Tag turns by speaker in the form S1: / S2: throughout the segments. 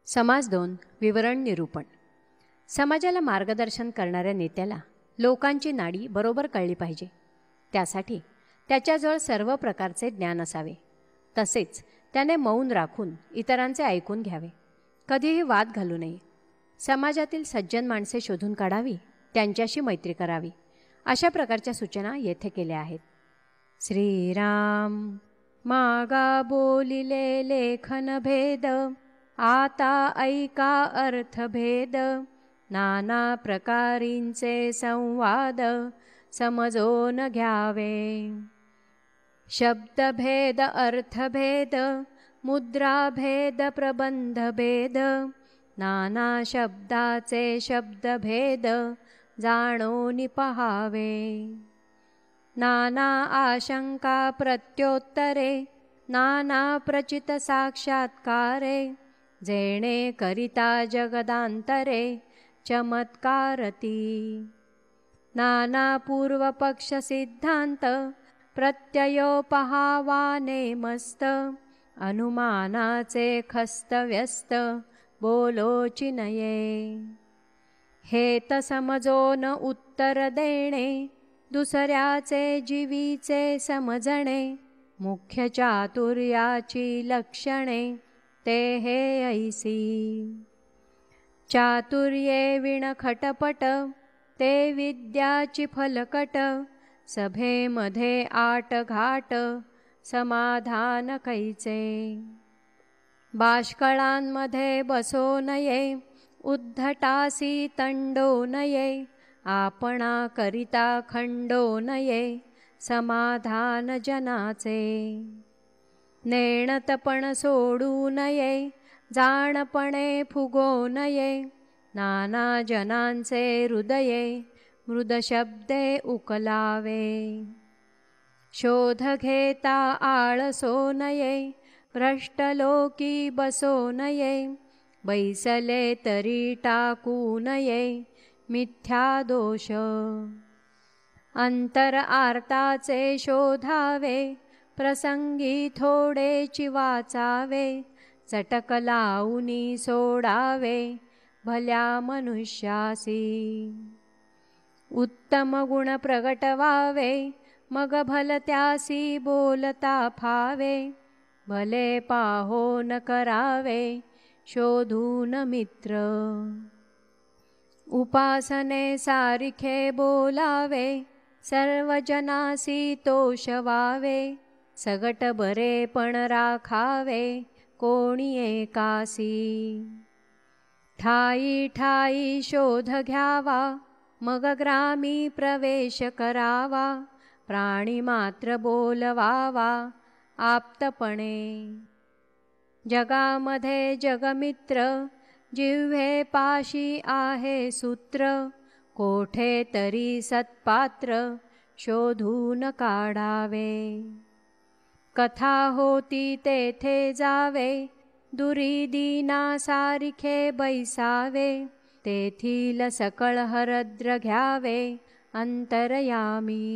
S1: समाज 2 विवरण निरूपण. समाजाला मार्गदर्शन करणाऱ्या नेत्याला लोकांची नाडी बरोबर कळली पाहिजे. त्यासाठी त्याच्याजवळ सर्व प्रकारचे ज्ञान असावे. तसेच त्याने मौन राखून इतरांचे ऐकून घ्यावे. कधीही वाद घालू नये. समाजातील सज्जन माणसे शोधून काढावी, त्यांच्याशी मैत्री करावी. अशा प्रकारच्या सूचना येथे केल्या आहेत. श्रीराम मागा बोलिले लेखन भेद, आता ऐका अर्थभेद. नाना प्रकारींचे संवाद, समजून घ्यावे. शब्दभेद अर्थभेद, मुद्राभेद प्रबंधभेद. नाना शब्दाचे शब्दभेद, जाणून पहावे. नाना आशंका प्रत्योत्तरे, नाना प्रचित साक्षात्कारे. जेणे करिता जगदांतरे, चमत्कारती. नाना पूर्वपक्ष सिद्धांत, प्रत्ययो पहावाने मस्त. अनुमानाचे खस्त व्यस्त, बोलोची नये. हेत समजोन उत्तर देणे, दुसऱ्याचे जीवीचे समजणे. मुख्य चातुर्याची लक्षणे, ते हे ऐसी. चातुर्ये विण खटपट, ते विद्याची फलकट. सभेमध्ये आट घाट, समाधान कैचे. बाष्कळांमध्ये बसो नये, उद्धटासी तंडो नये. आपणा करिता खंडो नये, समाधान जनाचे. नेणतपण सोडू नये, जाणपणे फुगो नये. नाना जनांचे हृदये, मृदशब्दे उकलावे. शोध घेता आळसो नये, भ्रष्टलोकी बसो नये. बैसले तरी टाकू नये, मिथ्या दोष. अंतर आर्ताचे शोधावे, प्रसंगी थोडेची वाचावे. चटक लावूनी सोडावे, भल्या मनुष्यासी. उत्तम गुण प्रगटवावे, मग भलत्यासी बोलता फावे. भले पाहोन करावे, शोधून मित्र. उपासने सारिखे बोलावे, सर्व जनासी तोषवावे. सगट बरे पण राखावे, कोणी एकासी. ठाई ठाई शोध घ्यावा, मग ग्रामी प्रवेश करावा. प्राणी मात्र बोलवावा, आप्तपणे. जगामध्ये जगमित्र, जिव्हे पाशी आहे सूत्र. कोठे तरी सत्पात्र, शोधून काढावे. कथा होती तेथे जावे, दुरी दीना सारिखे बैसावे. तेथील सकळ हरद्र घ्यावे, अंतरयामी.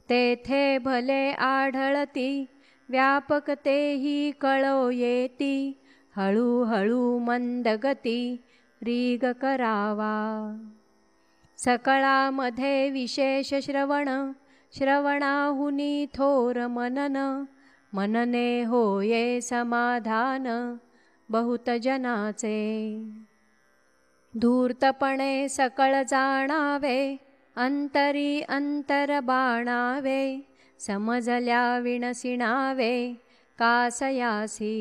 S1: तेथे भले आढळती, व्यापक तेही कळो येती. हळूहळू मंदगती, रीग करावा. सकळामध्ये विशेष श्रवण, श्रवणाहुनी थोर मनन. मनने होये समाधान, बहुत जनाचे. धूर्तपणे सकळ जाणावे, अंतरी अंतर बाणावे. समजल्या विणसिणावे, कासयासी.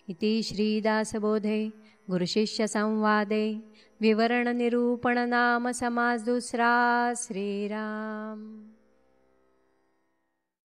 S1: इति श्रीदासबोधे गुरुशिष्य संवादे विवरण निरूपण नाम समास 2. श्रीराम.